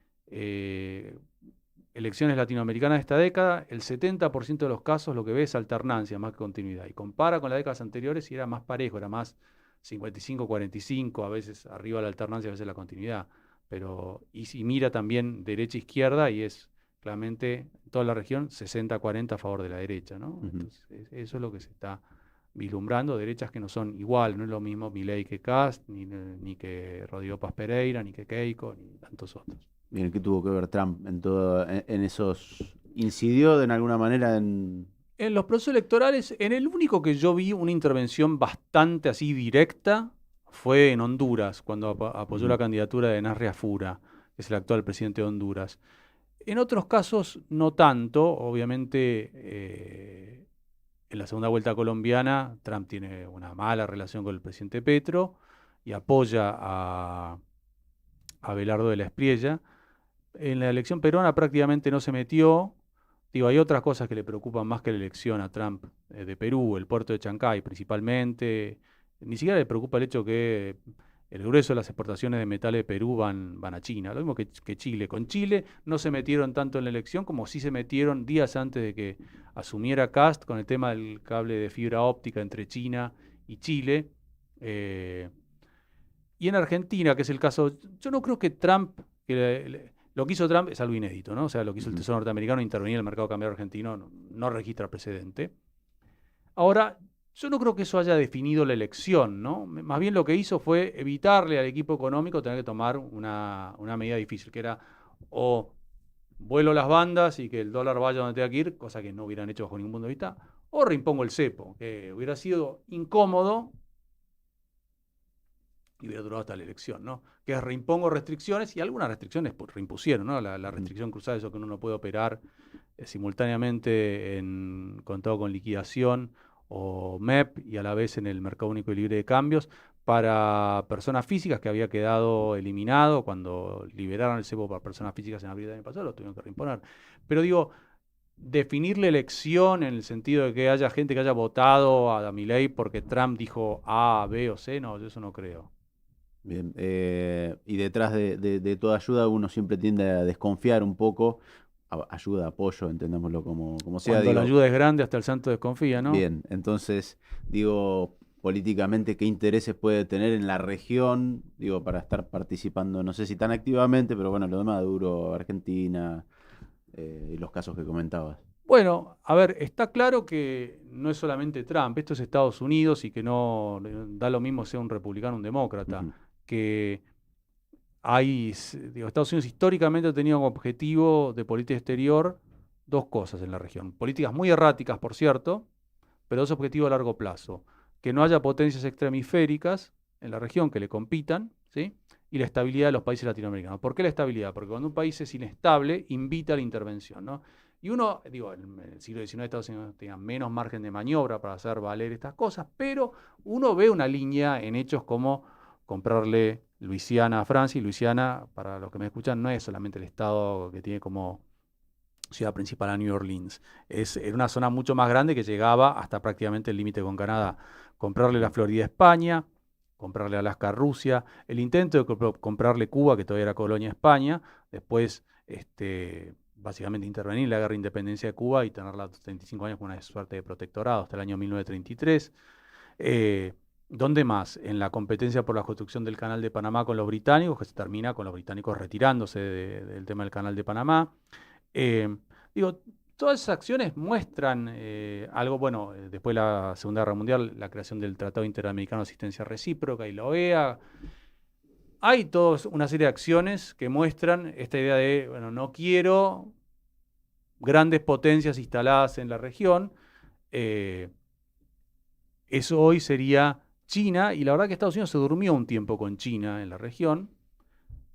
elecciones latinoamericanas de esta década, el 70% de los casos lo que ve es alternancia más que continuidad, y compara con las décadas anteriores y era más parejo, era más 55-45, a veces arriba la alternancia, a veces la continuidad, y si mira también derecha-izquierda, y es claramente toda la región 60-40 a favor de la derecha, ¿no? Entonces, eso es lo que se está vislumbrando, derechas que no son iguales, no es lo mismo Milei que Kast, ni que Rodrigo Paz Pereira, ni que Keiko, ni tantos otros. Bien, ¿qué tuvo que ver Trump en esos? ¿Incidió de alguna manera en los procesos electorales? En el único que yo vi una intervención bastante así directa fue en Honduras, cuando apoyó la candidatura de Nasri Afura, que es el actual presidente de Honduras. En otros casos no tanto, obviamente en la segunda vuelta colombiana Trump tiene una mala relación con el presidente Petro y apoya a Abelardo de la Espriella. En la elección peruana prácticamente no se metió. Digo, hay otras cosas que le preocupan más que la elección a Trump de Perú, el puerto de Chancay principalmente. Ni siquiera le preocupa el hecho que el grueso de las exportaciones de metales de Perú van a China, lo mismo que Chile. Con Chile no se metieron tanto en la elección como sí se metieron días antes de que asumiera Kast con el tema del cable de fibra óptica entre China y Chile. Y en Argentina, que es el caso, yo no creo que Trump, lo que hizo Trump es algo inédito, ¿no? O sea, lo que hizo el Tesoro norteamericano, intervenir en el mercado cambiario argentino, no registra precedente. Ahora, yo no creo que eso haya definido la elección, ¿no? Más bien lo que hizo fue evitarle al equipo económico tener que tomar una medida difícil, que era o vuelo las bandas y que el dólar vaya donde tenga que ir, cosa que no hubieran hecho bajo ningún punto de vista, o reimpongo el cepo, que hubiera sido incómodo y hubiera durado hasta la elección, ¿no? Que es reimpongo restricciones, y algunas restricciones reimpusieron, ¿no? La restricción cruzada, eso que uno no puede operar simultáneamente en contado con liquidación o MEP y a la vez en el mercado único y libre de cambios para personas físicas, que había quedado eliminado cuando liberaron el cepo para personas físicas en abril del año pasado, lo tuvieron que reimponer. Pero digo, definir la elección en el sentido de que haya gente que haya votado a Milei porque Trump dijo A, B o C, no, yo eso no creo. Bien, y detrás de toda ayuda uno siempre tiende a desconfiar un poco. Ayuda, apoyo, entendámoslo como sea. Cuando la ayuda es grande, hasta el santo desconfía, ¿no? Bien, entonces, digo, políticamente, ¿qué intereses puede tener en la región? Digo, para estar participando, no sé si tan activamente, pero bueno, lo de Maduro, Argentina, y los casos que comentabas. Bueno, a ver, está claro que no es solamente Trump, esto es Estados Unidos, y que no da lo mismo sea un republicano o un demócrata, que Estados Unidos históricamente ha tenido como objetivo de política exterior dos cosas en la región. Políticas muy erráticas, por cierto, pero dos objetivos a largo plazo. Que no haya potencias extrahemisféricas en la región que le compitan, ¿sí? Y la estabilidad de los países latinoamericanos. ¿Por qué la estabilidad? Porque cuando un país es inestable, invita a la intervención, ¿no? Y uno, en el siglo XIX Estados Unidos tenía menos margen de maniobra para hacer valer estas cosas, pero uno ve una línea en hechos como comprarle Luisiana, Francia, y Luisiana, para los que me escuchan, no es solamente el estado que tiene como ciudad principal a New Orleans. Era una zona mucho más grande que llegaba hasta prácticamente el límite con Canadá. Comprarle la Florida a España, comprarle Alaska a Rusia, el intento de comprarle Cuba, que todavía era colonia de España, después básicamente intervenir en la guerra de independencia de Cuba y tenerla 35 años con una suerte de protectorado hasta el año 1933. ¿Dónde más? En la competencia por la construcción del Canal de Panamá con los británicos, que se termina con los británicos retirándose del tema del Canal de Panamá. Todas esas acciones muestran algo, bueno, después de la Segunda Guerra Mundial, la creación del Tratado Interamericano de Asistencia Recíproca y la OEA. Hay toda una serie de acciones que muestran esta idea de, bueno, no quiero grandes potencias instaladas en la región. Eso hoy sería China, y la verdad que Estados Unidos se durmió un tiempo con China en la región,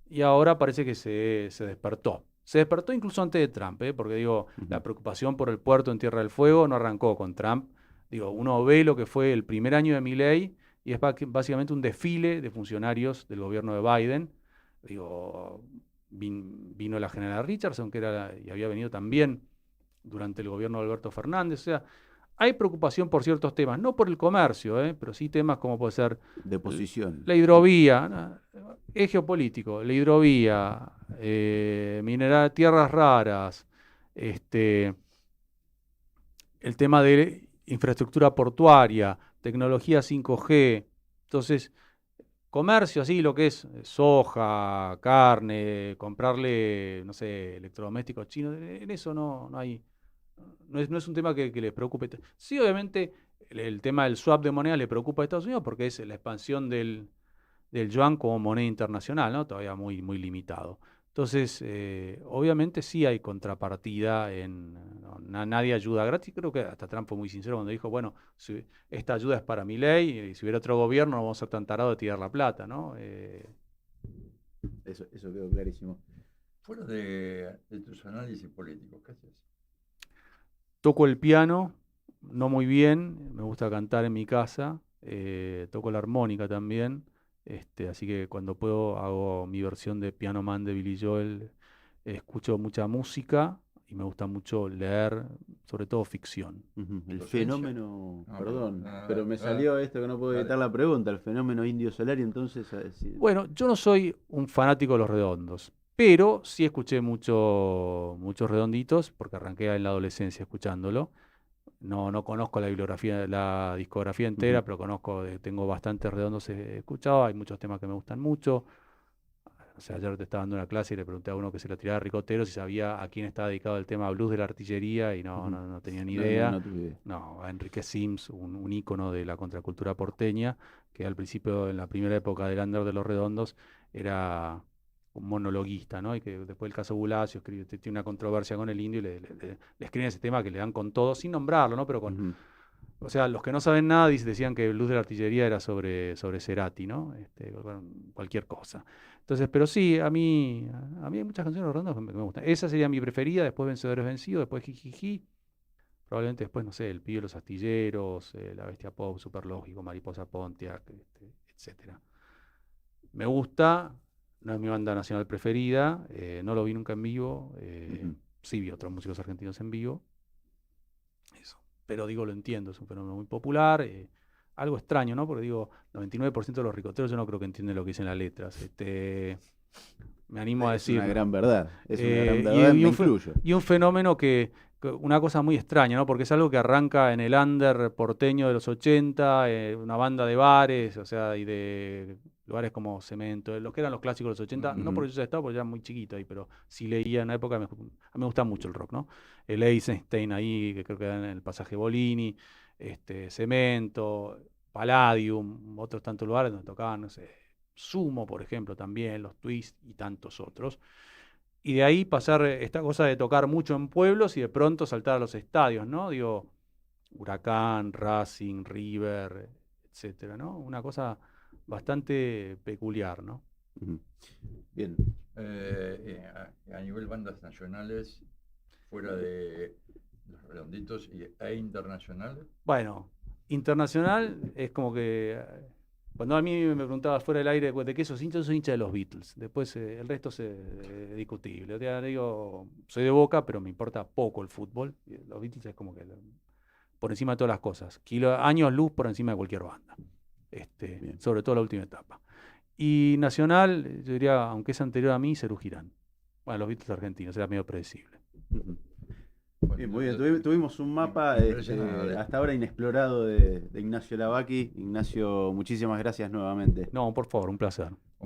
y ahora parece que se despertó. Se despertó incluso antes de Trump, porque la preocupación por el puerto en Tierra del Fuego no arrancó con Trump. Uno ve lo que fue el primer año de Milley, y es básicamente un desfile de funcionarios del gobierno de Biden. Vino la general Richardson, y había venido también durante el gobierno de Alberto Fernández. O sea, hay preocupación por ciertos temas, no por el comercio, pero sí temas como puede ser de posición, la hidrovía, es geopolítico, la hidrovía, tierras raras, el tema de infraestructura portuaria, tecnología 5G. Entonces, comercio, así lo que es soja, carne, comprarle, no sé, electrodomésticos chinos, en eso no hay. No es un tema que les preocupe. Sí, obviamente, el tema del swap de moneda le preocupa a Estados Unidos porque es la expansión del yuan como moneda internacional, ¿no? Todavía muy, muy limitado. Entonces, obviamente sí hay contrapartida. Nadie ayuda gratis. Creo que hasta Trump fue muy sincero cuando dijo, bueno, si esta ayuda es para Milei, y si hubiera otro gobierno no vamos a ser tan tarados de tirar la plata, ¿no? Eso quedó clarísimo. Fuera de tus análisis políticos, ¿qué haces? Toco el piano, no muy bien, me gusta cantar en mi casa, toco la armónica también, así que cuando puedo hago mi versión de Piano Man de Billy Joel, escucho mucha música y me gusta mucho leer, sobre todo ficción. El fenómeno, perdón, pero me salió esto que no puedo evitar la pregunta, el fenómeno Indio Solari, entonces... Bueno, yo no soy un fanático de Los Redondos, pero sí escuché muchos Redonditos, porque arranqué en la adolescencia escuchándolo. No conozco la bibliografía, la discografía entera, pero tengo bastantes Redondos escuchados. Hay muchos temas que me gustan mucho. O sea, ayer te estaba dando una clase y le pregunté a uno que se la tiraba a Ricotero si sabía a quién estaba dedicado el tema Blues de la Artillería, y no tenía ni idea. No, a Enrique Sims, un ícono de la contracultura porteña, que al principio, en la primera época del under de Los Redondos, era un monologuista, ¿no? Y que después el caso Bulacio tiene una controversia con el Indio y le escriben ese tema que le dan con todo, sin nombrarlo, ¿no? Pero con... O sea, los que no saben nada decían que Blues de la Artillería era sobre Cerati, ¿no? Cualquier cosa. Entonces, pero sí, a mí hay muchas canciones de Los Redondos que me gustan. Esa sería mi preferida, después Vencedores Vencidos, después Jijiji, probablemente después, no sé, El Pibe de los Astilleros, La Bestia Pop, Superlógico, Mariposa Pontiac, etcétera. Me gusta, no es mi banda nacional preferida, no lo vi nunca en vivo, sí vi otros músicos argentinos en vivo, eso. Pero lo entiendo, es un fenómeno muy popular, algo extraño, ¿no? Porque 99% de los ricoteros yo no creo que entienden lo que dicen las letras. Me animo a decir. Es una gran verdad, me incluyo. Y un fenómeno una cosa muy extraña, ¿no? Porque es algo que arranca en el under porteño de los 80, una banda de bares, o sea, y de lugares como Cemento, los que eran los clásicos de los 80, no porque yo ya estaba, porque ya era muy chiquito ahí, pero sí leía en una época, a mí me gusta mucho el rock, ¿no? El Eisenstein ahí, que creo que era en el pasaje Bolini, Cemento, Palladium, otros tantos lugares donde tocaban, no sé, Sumo, por ejemplo, también, los Twist y tantos otros. Y de ahí pasar esta cosa de tocar mucho en pueblos y de pronto saltar a los estadios, ¿no? Huracán, Racing, River, etcétera, ¿no? Una cosa bastante peculiar, ¿no? Bien. A nivel bandas nacionales, fuera de Los Redonditos e internacional. Bueno, internacional es como que Cuando a mí me preguntaba fuera del aire de qué sos hincha, yo soy hincha de los Beatles. Después el resto es discutible. O sea, digo, soy de Boca, pero me importa poco el fútbol. Los Beatles es como que por encima de todas las cosas. Años luz por encima de cualquier banda. Sobre todo la última etapa. Y Nacional, yo diría, aunque es anterior a mí, Serú Girán. Bueno, los Beatles argentinos, era medio predecible. Bien, muy bien. Tuvimos un mapa hasta ahora inexplorado de Ignacio Lavaki. Ignacio, muchísimas gracias nuevamente. No, por favor, un placer.